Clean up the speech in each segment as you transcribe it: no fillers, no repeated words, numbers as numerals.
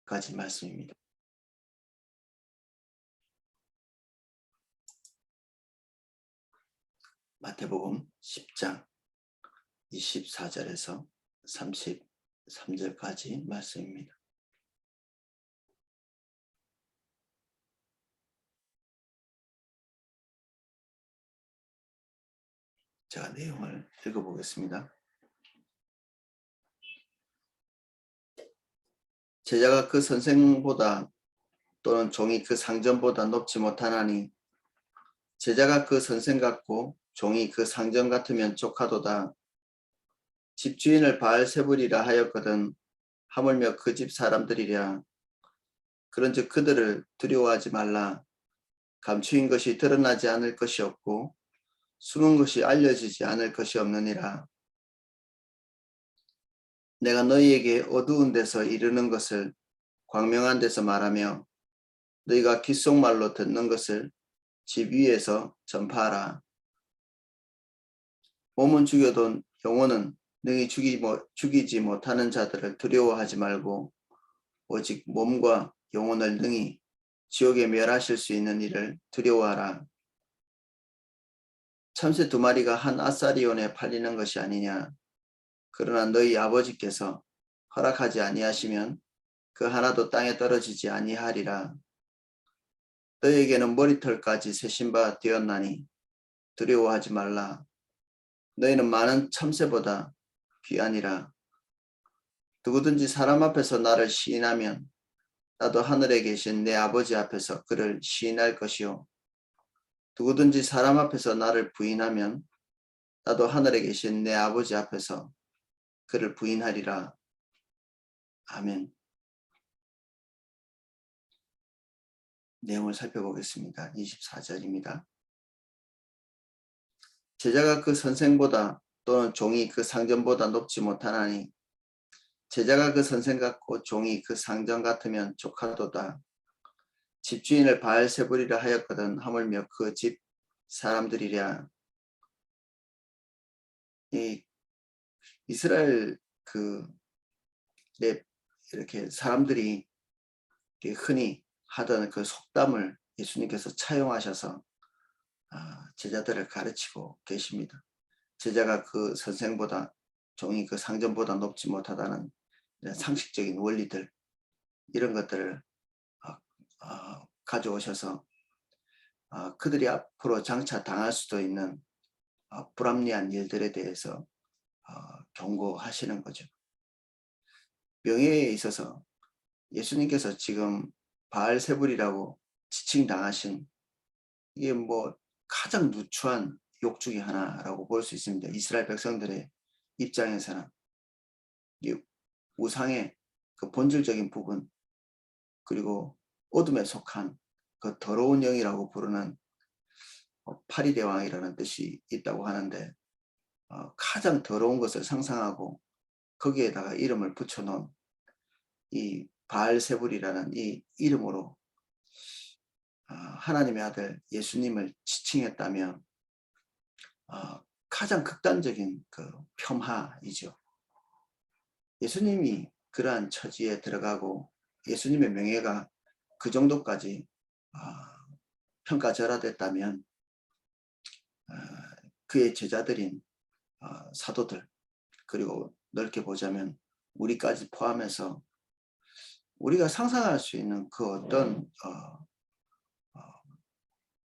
30절까지 말씀입니다. 마태복음 10장 24절에서 33절까지 말씀입니다. 제가 내용을 읽어보겠습니다. 제자가 그 선생보다 또는 종이 그 상전보다 높지 못하나니 제자가 그 선생 같고 종이 그 상전 같으면 족하도다. 집주인을 바알세불이라 하였거든 하물며 그 집 사람들이랴. 그런즉 그들을 두려워하지 말라. 감추인 것이 드러나지 않을 것이 없고 숨은 것이 알려지지 않을 것이 없느니라. 내가 너희에게 어두운 데서 이르는 것을 광명한 데서 말하며 너희가 귓속말로 듣는 것을 집 위에서 전파하라. 몸은 죽여도 영혼은 능히 죽이지 못하는 자들을 두려워하지 말고 오직 몸과 영혼을 능히 지옥에 멸하실 수 있는 이를 두려워하라. 참새 2마리가 한 아사리온에 팔리는 것이 아니냐. 그러나 너희 아버지께서 허락하지 아니하시면 그 하나도 땅에 떨어지지 아니하리라. 너희에게는 머리털까지 세신 바 되었나니 두려워하지 말라. 너희는 많은 참새보다 귀하니라. 누구든지 사람 앞에서 나를 시인하면 나도 하늘에 계신 내 아버지 앞에서 그를 시인할 것이요. 누구든지 사람 앞에서 나를 부인하면 나도 하늘에 계신 내 아버지 앞에서 그를 부인하리라. 아멘. 내용을 살펴보겠습니다. 24절입니다. 제자가 그 선생보다 또는 종이 그 상전보다 높지 못하나니 제자가 그 선생 같고 종이 그 상전 같으면 족하도다. 집주인을 바알세불이라 하였거든 하물며 그 집 사람들이랴. 이 이스라엘 이렇게 사람들이 흔히 하던 그 속담을 예수님께서 차용하셔서 제자들을 가르치고 계십니다. 제자가 그 선생보다 종이 그 상전보다 높지 못하다는 상식적인 원리들, 이런 것들을 가져오셔서 그들이 앞으로 장차 당할 수도 있는 불합리한 일들에 대해서 경고하시는 거죠. 명예에 있어서 예수님께서 지금 바알세불이라고 지칭당하신 이게 가장 누추한 욕 중에 하나라고 볼 수 있습니다. 이스라엘 백성들의 입장에서는 우상의 그 본질적인 부분, 그리고 어둠에 속한 그 더러운 영이라고 부르는 파리대왕이라는 뜻이 있다고 하는데 가장 더러운 것을 상상하고 거기에다가 이름을 붙여놓은 이 바알세불이라는 이 이름으로 하나님의 아들 예수님을 지칭했다면 가장 극단적인 그 폄하이죠. 예수님이 그러한 처지에 들어가고 예수님의 명예가 그 정도까지 평가절하됐다면 그의 제자들인 사도들, 그리고 넓게 보자면 우리까지 포함해서 우리가 상상할 수 있는 그 어떤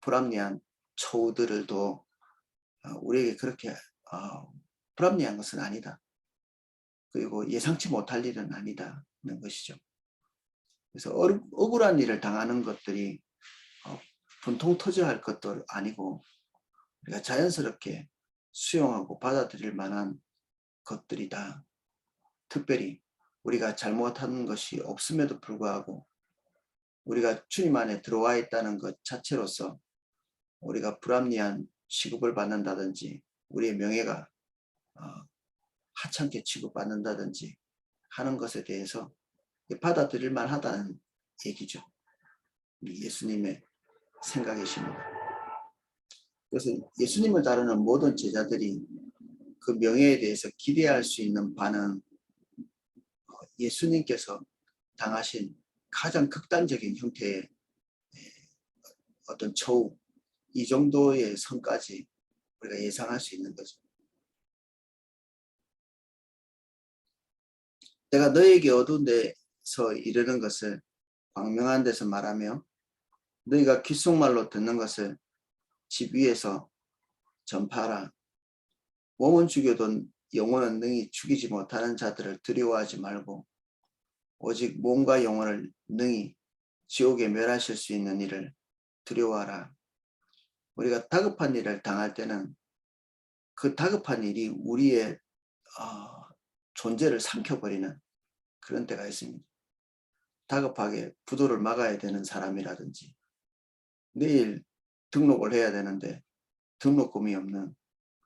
불합리한 처우들도 우리에게 그렇게 불합리한 것은 아니다. 그리고 예상치 못할 일은 아니다는 것이죠. 그래서 억울한 일을 당하는 것들이 분통 터져야 할 것도 아니고 우리가 자연스럽게 수용하고 받아들일 만한 것들이다. 특별히 우리가 잘못한 것이 없음에도 불구하고 우리가 주님 안에 들어와 있다는 것 자체로서 우리가 불합리한 취급을 받는다든지 우리의 명예가 하찮게 취급받는다든지 하는 것에 대해서 받아들일 만하다는 얘기죠. 예수님의 생각이십니다. 그래서 예수님을 따르는 모든 제자들이 그 명예에 대해서 기대할 수 있는 바는 예수님께서 당하신 가장 극단적인 형태의 어떤 처우, 이 정도의 선까지 우리가 예상할 수 있는 거죠. 내가 너에게 어두운 데서 이르는 것을 광명한 데서 말하며 너희가 귓속말로 듣는 것을 집 위에서 전파하라. 몸은 죽여도 영혼은 능히 죽이지 못하는 자들을 두려워하지 말고 오직 몸과 영혼을 능히 지옥에 멸하실 수 있는 일을 두려워하라. 우리가 다급한 일을 당할 때는 그 다급한 일이 우리의 존재를 삼켜버리는 그런 때가 있습니다. 다급하게 부도를 막아야 되는 사람이라든지 내일 등록을 해야 되는데 등록금이 없는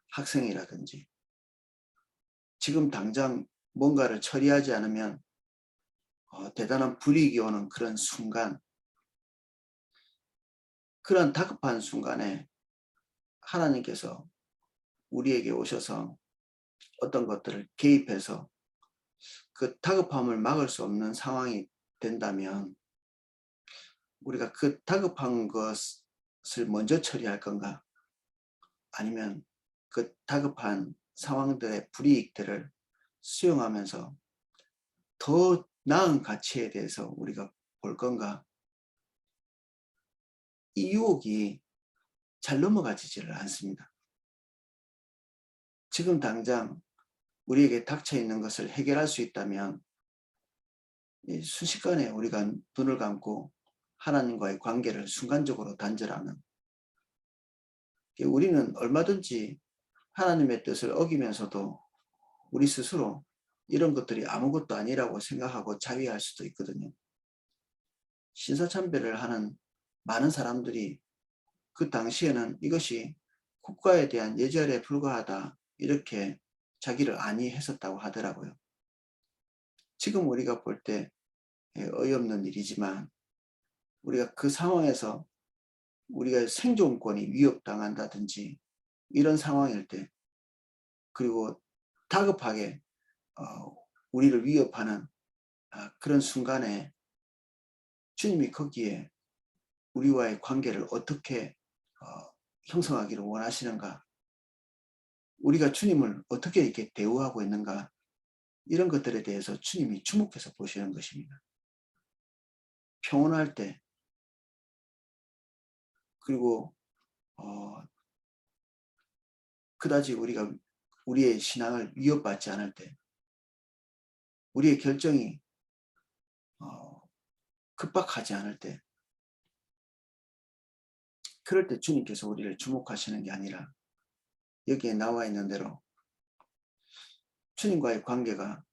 학생이라든지 지금 당장 뭔가를 처리하지 않으면 대단한 불이익이 오는 그런 순간, 그런 다급한 순간에 하나님께서 우리에게 오셔서 어떤 것들을 개입해서 그 다급함을 막을 수 없는 상황이 된다면 우리가 그 다급한 것을 먼저 처리할 건가, 아니면 그 다급한 상황들의 불이익들을 수용하면서 더 나은 가치에 대해서 우리가 볼 건가. 이 유혹이 잘 넘어가지를 않습니다. 지금 당장 우리에게 닥쳐 있는 것을 해결할 수 있다면 순식간에 우리가 눈을 감고 하나님과의 관계를 순간적으로 단절하는, 우리는 얼마든지 하나님의 뜻을 어기면서도 우리 스스로 이런 것들이 아무것도 아니라고 생각하고 자위할 수도 있거든요. 신사참배를 하는 많은 사람들이 그 당시에는 이것이 국가에 대한 예절에 불과하다 이렇게 자기를 안위했었다고 하더라고요. 지금 우리가 볼 때 어이없는 일이지만 우리가 그 상황에서 우리가 생존권이 위협당한다든지 이런 상황일 때, 그리고 다급하게 우리를 위협하는 그런 순간에 주님이 거기에 우리와의 관계를 어떻게 형성하기를 원하시는가, 우리가 주님을 어떻게 이렇게 대우하고 있는가, 이런 것들에 대해서 주님이 주목해서 보시는 것입니다. 평온할 때, 그리고 그다지 우리의 신앙을 위협받지 않을 때, 우리의 결정이 급박하지 않을 때, 그럴 때 주님께서 우리를 주목하시는 게 아니라 여기에 나와 있는 대로 주님과의 관계가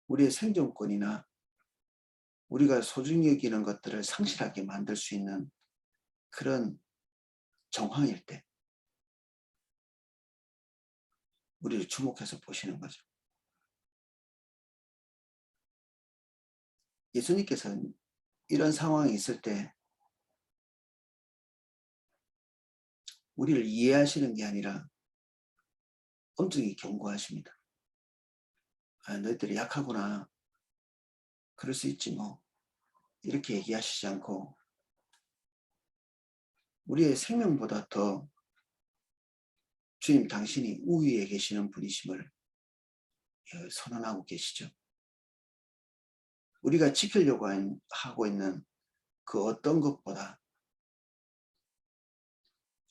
우리의 생존권이나 우리가 소중히 여기는 것들을 상실하게 만들 수 있는 그런 정황일 때 우리를 주목해서 보시는 거죠. 예수님께서는 이런 상황이 있을 때 우리를 이해하시는 게 아니라 엄중히 경고하십니다. 너희들이 약하구나, 그럴 수 있지 뭐, 이렇게 얘기하시지 않고 우리의 생명보다 더 주님 당신이 우위에 계시는 분이심을 선언하고 계시죠. 우리가 지키려고 하고 있는 그 어떤 것보다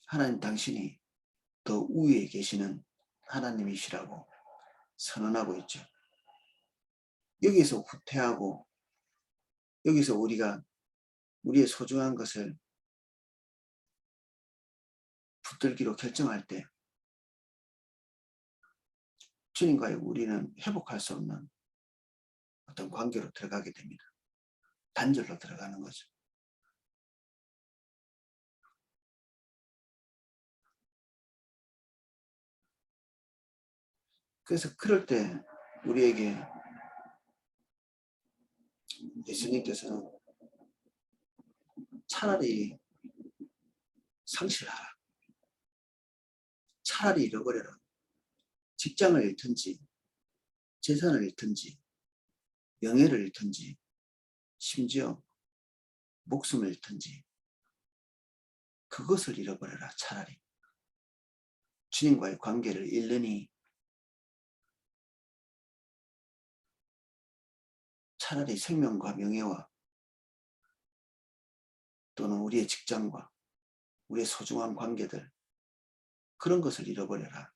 하나님 당신이 더 우위에 계시는 하나님이시라고 선언하고 있죠. 여기서 후퇴하고 여기서 우리가 우리의 소중한 것을 붙들기로 결정할 때 주님과의 우리는 회복할 수 없는 어떤 관계로 들어가게 됩니다. 단절로 들어가는 거죠. 그래서 그럴 때 우리에게 예수님께서는 차라리 상실하라, 차라리 잃어버려라, 직장을 잃든지 재산을 잃든지 명예를 잃든지 심지어 목숨을 잃든지 그것을 잃어버려라. 차라리 주님과의 관계를 잃으니 차라리 생명과 명예와 또는 우리의 직장과 우리의 소중한 관계들 그런 것을 잃어버려라.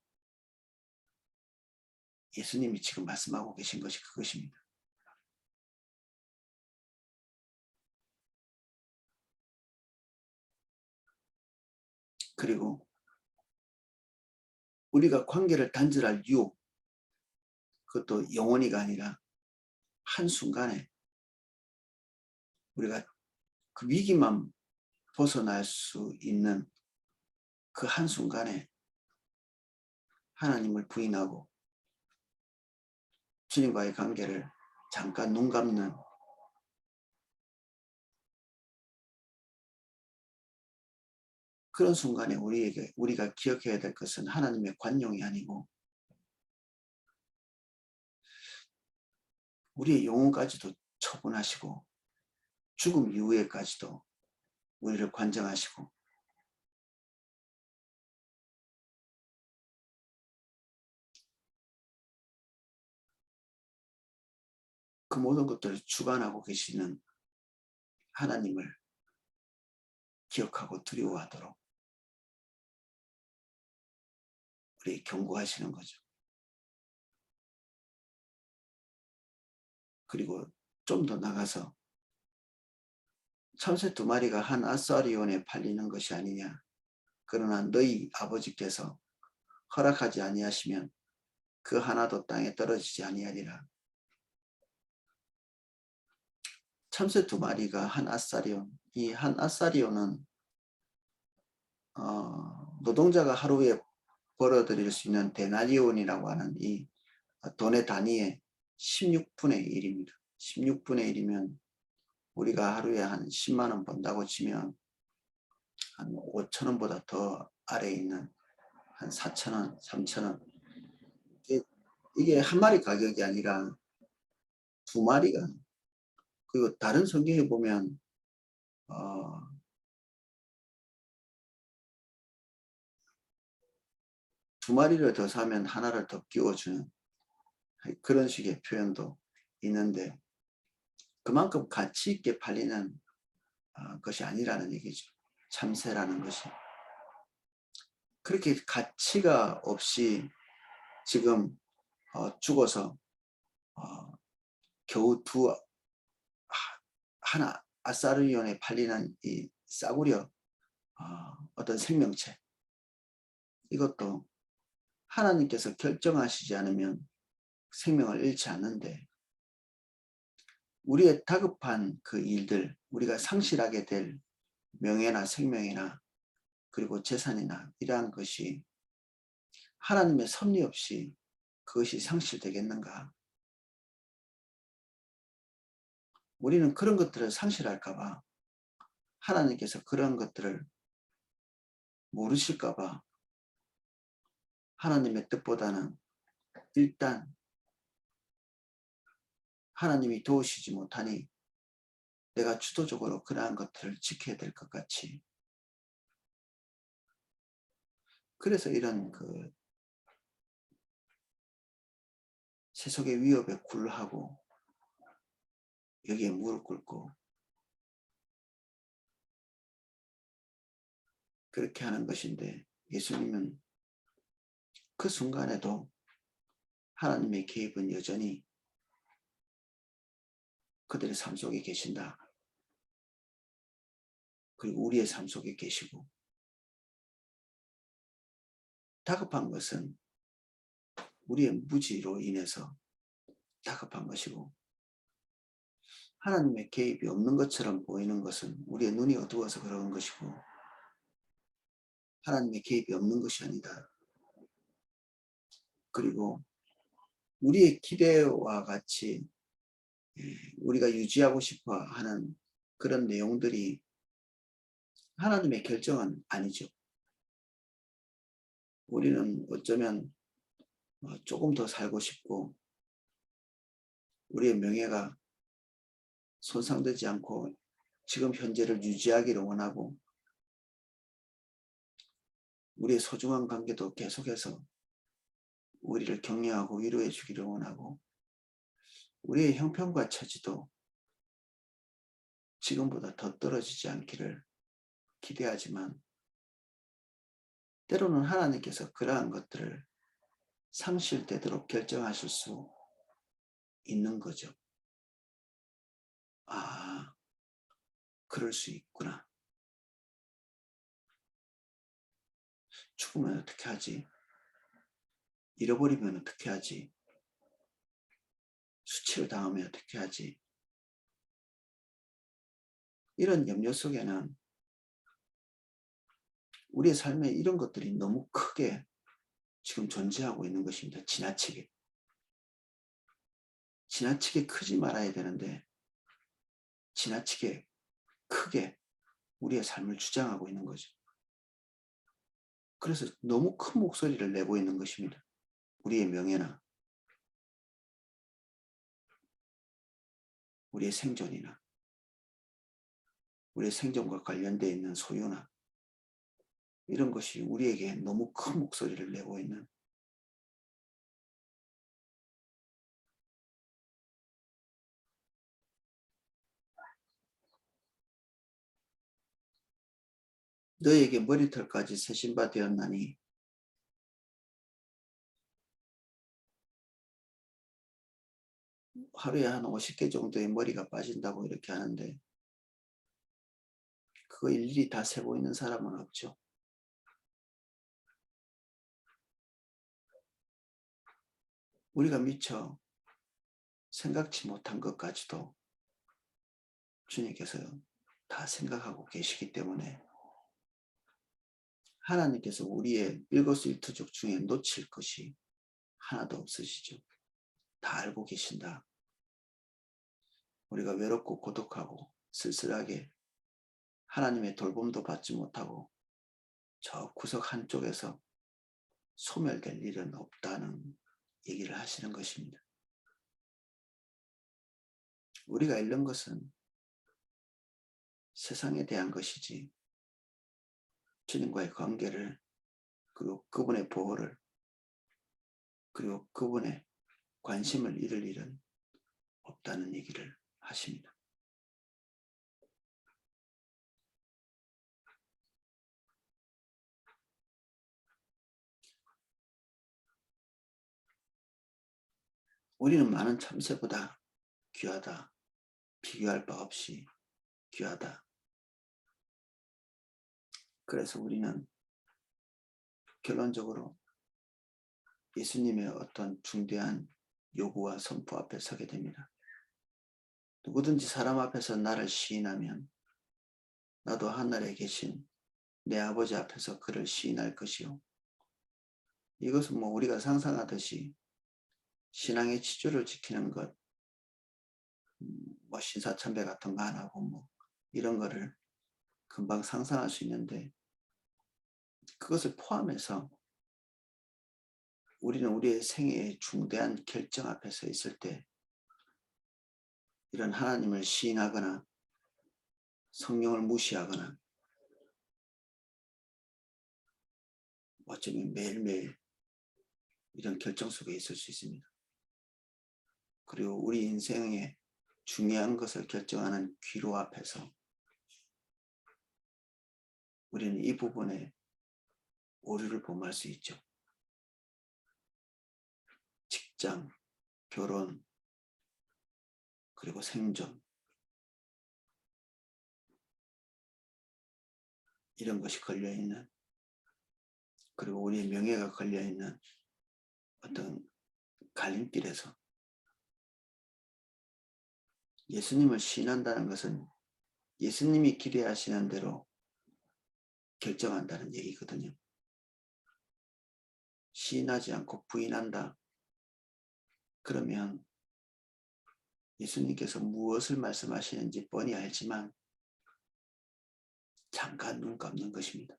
예수님이 지금 말씀하고 계신 것이 그것입니다. 그리고 우리가 관계를 단절할 유혹, 그것도 영원히가 아니라 한순간에 우리가 그 위기만 벗어날 수 있는 그 한순간에 하나님을 부인하고 주님과의 관계를 잠깐 눈 감는 그런 순간에 우리가 기억해야 될 것은 하나님의 관용이 아니고 우리의 영혼까지도 처분하시고 죽음 이후에까지도 우리를 관정하시고 그 모든 것들을 주관하고 계시는 하나님을 기억하고 두려워하도록 우리 경고하시는 거죠. 그리고 좀 더 나가서 참새 2마리가 한 아사리온에 팔리는 것이 아니냐. 그러나 너희 아버지께서 허락하지 아니하시면 그 하나도 땅에 떨어지지 아니하리라. 참새 2마리가 한 아사리온. 이 한 아사리온은 노동자가 하루에 벌어들일 수 있는 데나리온이라고 하는 이 돈의 단위의 16분의 1입니다. 16분의 1이면 우리가 하루에 한 10만 원 번다고 치면 한 5천 원보다 더 아래에 있는 한 4천 원, 3천 원. 이게 한 마리 가격이 아니라 2마리가. 그리고 다른 성경에 보면 2마리를 더 사면 하나를 더 끼워주는 그런 식의 표현도 있는데 그만큼 가치 있게 팔리는 것이 아니라는 얘기죠. 참새라는 것이. 그렇게 가치가 없이 지금 죽어서 겨우 하나 아사르리온에 팔리는 이 싸구려 어떤 생명체, 이것도 하나님께서 결정하시지 않으면 생명을 잃지 않는데 우리의 다급한 그 일들, 우리가 상실하게 될 명예나 생명이나 그리고 재산이나 이러한 것이 하나님의 섭리 없이 그것이 상실되겠는가? 우리는 그런 것들을 상실할까 봐, 하나님께서 그런 것들을 모르실까 봐 하나님의 뜻보다는 일단 하나님이 도우시지 못하니 내가 주도적으로 그러한 것들을 지켜야 될 것 같이, 그래서 이런 그 세속의 위협에 굴하고 여기에 무릎 꿇고 그렇게 하는 것인데, 예수님은 그 순간에도 하나님의 개입은 여전히 그들의 삶 속에 계신다. 그리고 우리의 삶 속에 계시고, 다급한 것은 우리의 무지로 인해서 다급한 것이고, 하나님의 개입이 없는 것처럼 보이는 것은 우리의 눈이 어두워서 그런 것이고, 하나님의 개입이 없는 것이 아니다. 그리고 우리의 기대와 같이 우리가 유지하고 싶어 하는 그런 내용들이 하나님의 결정은 아니죠. 우리는 어쩌면 조금 더 살고 싶고 우리의 명예가 손상되지 않고 지금 현재를 유지하기를 원하고 우리의 소중한 관계도 계속해서 우리를 격려하고 위로해 주기를 원하고 우리의 형편과 처지도 지금보다 더 떨어지지 않기를 기대하지만 때로는 하나님께서 그러한 것들을 상실되도록 결정하실 수 있는 거죠. 아, 그럴 수 있구나. 죽으면 어떻게 하지? 잃어버리면 어떻게 하지? 수치를 당하면 어떻게 하지? 이런 염려 속에는 우리의 삶에 이런 것들이 너무 크게 지금 존재하고 있는 것입니다. 지나치게. 지나치게 크지 말아야 되는데 지나치게 크게 우리의 삶을 주장하고 있는 거죠. 그래서 너무 큰 목소리를 내고 있는 것입니다. 우리의 명예나 우리의 생존이나 우리의 생존과 관련되어 있는 소유나 이런 것이 우리에게 너무 큰 목소리를 내고 있는 너에게 머리털까지 새신바 되었나니 하루에 한 50개 정도의 머리가 빠진다고 이렇게 하는데 그거 일일이 다 세고 있는 사람은 없죠. 우리가 미처 생각지 못한 것까지도 주님께서 다 생각하고 계시기 때문에 하나님께서 우리의 일거수일투족 중에 놓칠 것이 하나도 없으시죠. 다 알고 계신다. 우리가 외롭고 고독하고 쓸쓸하게 하나님의 돌봄도 받지 못하고 저 구석 한쪽에서 소멸될 일은 없다는 얘기를 하시는 것입니다. 우리가 잃는 것은 세상에 대한 것이지 주님과의 관계를 그리고 그분의 보호를 그리고 그분의 관심을 잃을 일은 없다는 얘기를 하십니다. 우리는 많은 참새보다 귀하다. 비교할 바 없이 귀하다. 그래서 우리는 결론적으로 예수님의 어떤 중대한 요구와 선포 앞에 서게 됩니다. 누구든지 사람 앞에서 나를 시인하면 나도 하늘에 계신 내 아버지 앞에서 그를 시인할 것이요. 이것은 뭐 우리가 상상하듯이 신앙의 지조를 지키는 것, 뭐 신사참배 같은 거 안 하고 뭐 이런 거를 금방 상상할 수 있는데 그것을 포함해서 우리는 우리의 생애의 중대한 결정 앞에 서 있을 때 이런 하나님을 시인하거나 성령을 무시하거나 어쩌면 매일매일 이런 결정 속에 있을 수 있습니다. 그리고 우리 인생의 중요한 것을 결정하는 귀로 앞에서 우리는 이 부분에 오류를 범할 수 있죠. 직장, 결혼, 그리고 생존 이런 것이 걸려있는 그리고 우리의 명예가 걸려있는 어떤 갈림길에서 예수님을 시인한다는 것은 예수님이 기대하시는 대로 결정한다는 얘기거든요. 시인하지 않고 부인한다. 그러면 예수님께서 무엇을 말씀하시는지 뻔히 알지만 잠깐 눈 감는 것입니다.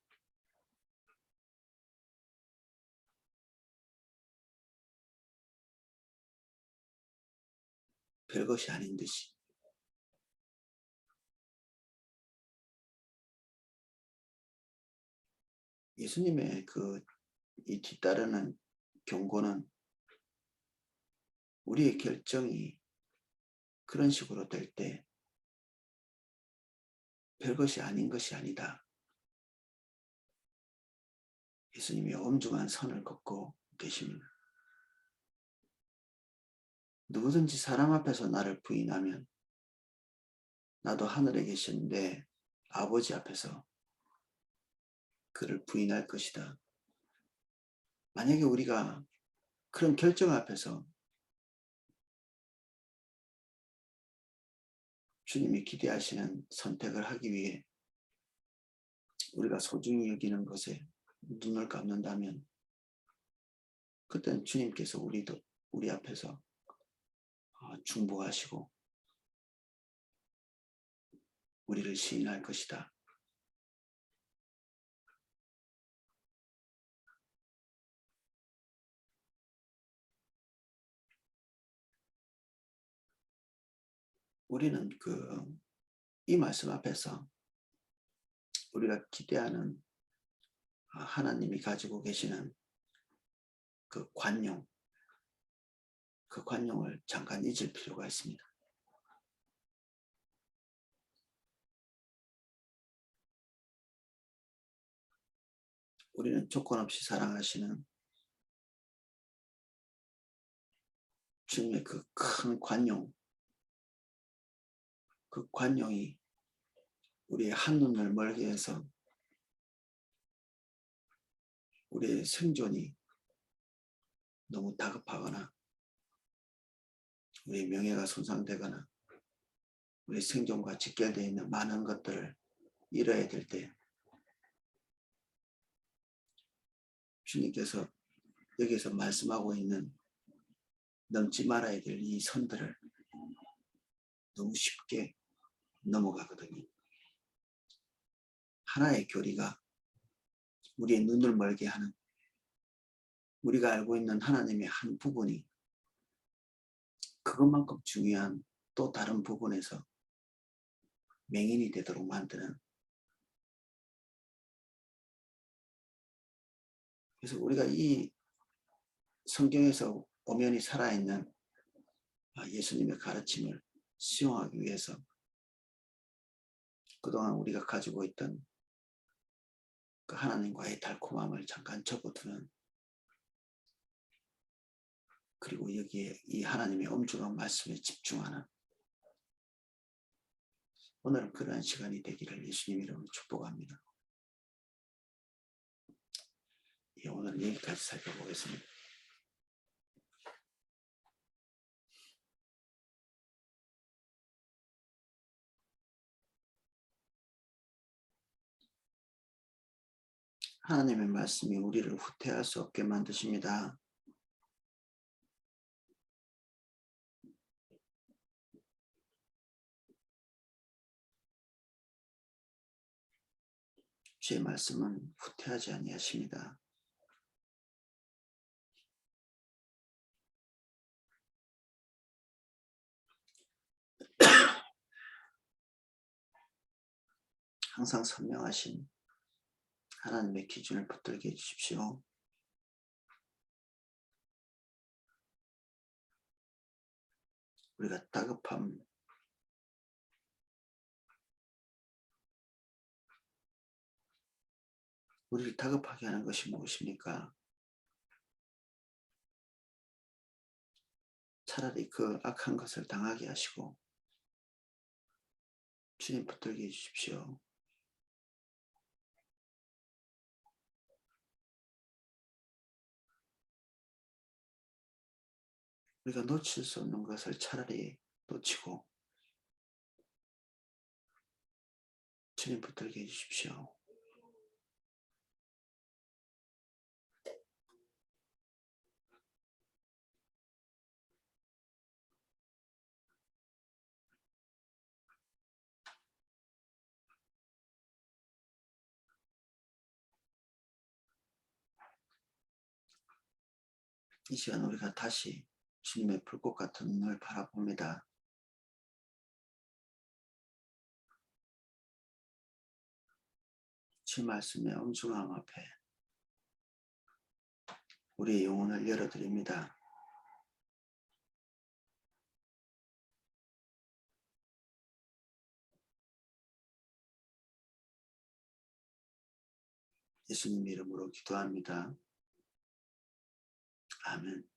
별것이 아닌 듯이 예수님의 이 뒤따르는 경고는 우리의 결정이 그런 식으로 될 때 별것이 아닌 것이 아니다. 예수님이 엄중한 선을 긋고 계십니다. 누구든지 사람 앞에서 나를 부인하면 나도 하늘에 계신 내 아버지 앞에서 그를 부인할 것이다. 만약에 우리가 그런 결정 앞에서 주님이 기대하시는 선택을 하기 위해 우리가 소중히 여기는 것에 눈을 감는다면 그때는 주님께서 우리 앞에서 중보하시고 우리를 시인할 것이다. 우리는 이 말씀 앞에서 우리가 기대하는 하나님이 가지고 계시는 그 관용을 잠깐 잊을 필요가 있습니다. 우리는 조건 없이 사랑하시는 주님의 그 큰 관용이 우리의 한눈을 멀게 해서 우리의 생존이 너무 다급하거나 우리의 명예가 손상되거나 우리 생존과 직결되어 있는 많은 것들을 잃어야 될 때 주님께서 여기서 말씀하고 있는 넘지 말아야 될 이 선들을 너무 쉽게 넘어가거든요. 하나의 교리가 우리의 눈을 멀게 하는 우리가 알고 있는 하나님의 한 부분이 그것만큼 중요한 또 다른 부분에서 맹인이 되도록 만드는, 그래서 우리가 이 성경에서 엄연히 살아있는 예수님의 가르침을 수용하기 위해서 그동안 우리가 가지고 있던 그 하나님과의 달콤함을 잠깐 접어두는, 그리고 여기에 이 하나님의 엄중한 말씀에 집중하는 오늘은 그러한 시간이 되기를 예수님 이름으로 축복합니다. 오늘 여기까지 살펴보겠습니다. 하나님의 말씀이 우리를 후퇴할 수 없게 만드십니다. 주의 말씀은 후퇴하지 아니하십니다. 항상 선명하신 하나님의 기준을 붙들게 해주십시오. 우리가 다급함, 우리를 다급하게 하는 것이 무엇입니까? 차라리 그 악한 것을 당하게 하시고 주님 붙들게 해주십시오. 우리가 놓칠 수 없는 것을 차라리 놓치고 주님 붙들게 해주십시오. 이 시간 우리가 다시 주님의 불꽃 같은 눈을 바라봅니다. 주 말씀의 엄중함 앞에 우리의 영혼을 열어드립니다. 예수님 이름으로 기도합니다. 아멘.